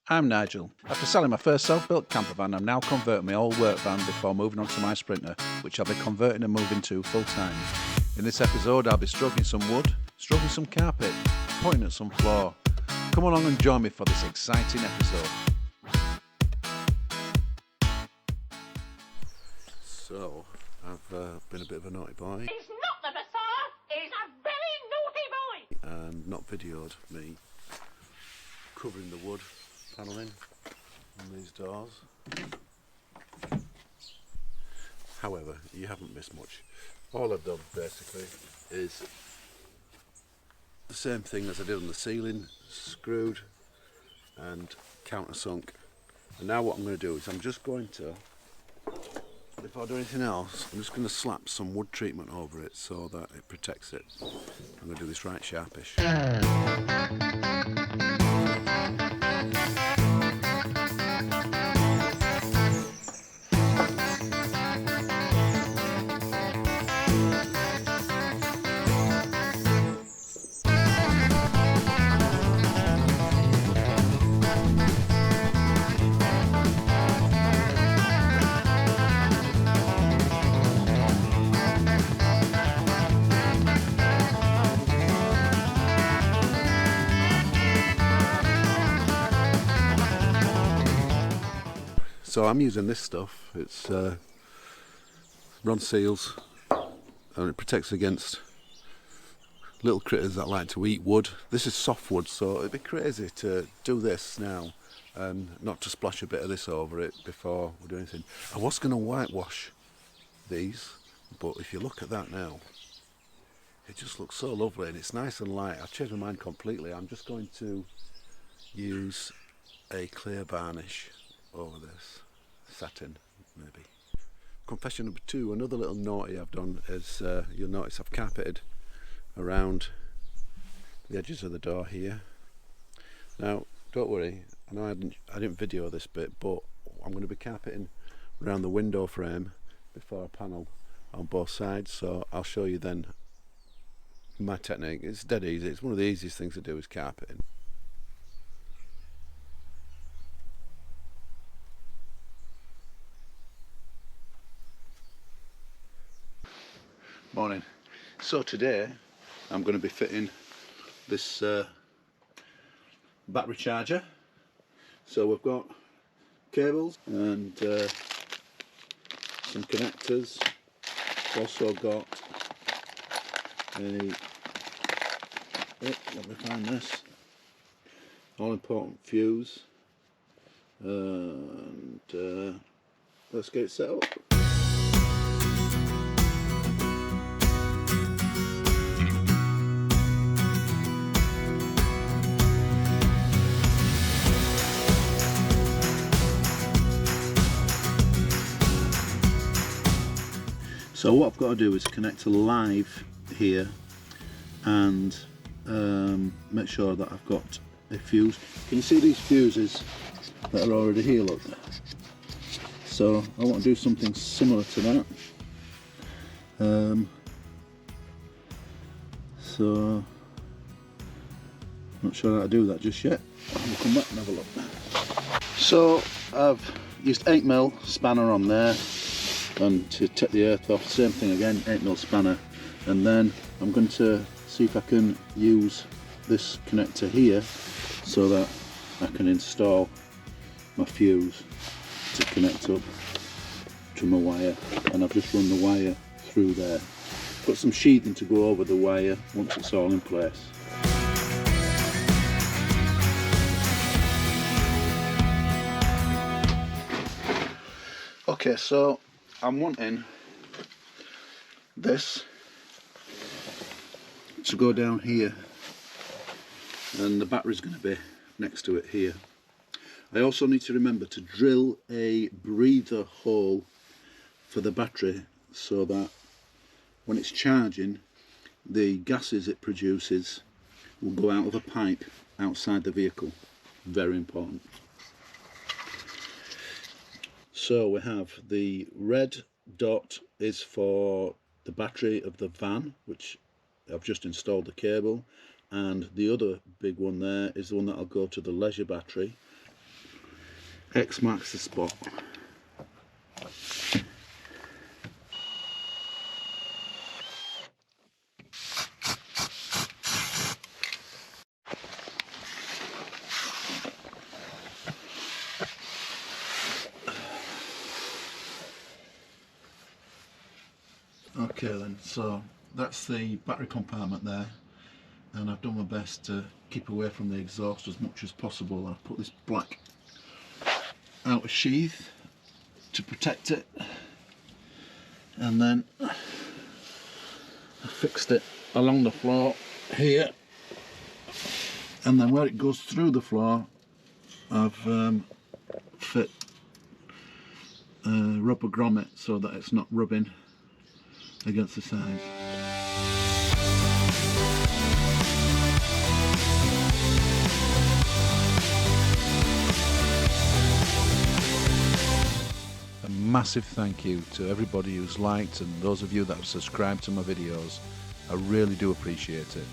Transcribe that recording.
I'm Nigel. After selling my first self-built camper van, I'm now converting my old work van before moving on to my Sprinter, which I'll be converting and moving to full-time. In this episode, I'll be stroking some wood, stroking some carpet, pointing at some floor. Come along and join me for this exciting episode. So, I've been a bit of a naughty boy. He's not the Messiah, he's a very naughty boy! And not videoed me covering the wood panelling on these doors. However, you haven't missed much. All I've done basically is the same thing as I did on the ceiling, screwed and countersunk. And now what I'm going to do is I'm just going to, before I do anything else, I'm just going to slap some wood treatment over it so that it protects it. I'm going to do this right sharpish. So I'm using this stuff. It's rod seals, and it protects against little critters that like to eat wood. This is softwood, so it'd be crazy to do this now and not to splash a bit of this over it before we do anything. I was going to whitewash these, but if you look at that now, it just looks so lovely and it's nice and light. I've changed my mind completely. I'm just going to use a clear varnish over this, satin maybe. Confession number 2, another little naughty I've done is you'll notice I've carpeted around the edges of the door here. Now don't worry, I know I didn't video this bit, but I'm going to be carpeting around the window frame before I panel on both sides, so I'll show you then my technique. It's dead easy. It's one of the easiest things to do is carpeting. Morning. So today I'm going to be fitting this battery charger. So we've got cables and some connectors. Also got a, let me find this, all important fuse, and let's get it set up. So what I've got to do is connect a live here and make sure that I've got a fuse. Can you see these fuses that are already here, look? So I want to do something similar to that. So not sure how to do that just yet. We'll come back and have a look. So I've used 8mm spanner on there, and to take the earth off, same thing again, 8mm spanner, and then I'm going to see if I can use this connector here so that I can install my fuse to connect up to my wire, and I've just run the wire through there. Put some sheathing to go over the wire once it's all in place. Okay, so I'm wanting this to go down here, and the battery's going to be next to it here. I also need to remember to drill a breather hole for the battery so that when it's charging, the gases it produces will go out of a pipe outside the vehicle. Very important. So we have the red dot is for the battery of the van, which I've just installed the cable, and the other big one there is the one that I'll go to the leisure battery, X marks the spot. Okay then, so that's the battery compartment there, and I've done my best to keep away from the exhaust as much as possible. I've put this black outer sheath to protect it, and then I fixed it along the floor here, and then where it goes through the floor I've fit a rubber grommet so that it's not rubbing against the sides. A massive thank you to everybody who's liked and those of you that have subscribed to my videos. I really do appreciate it.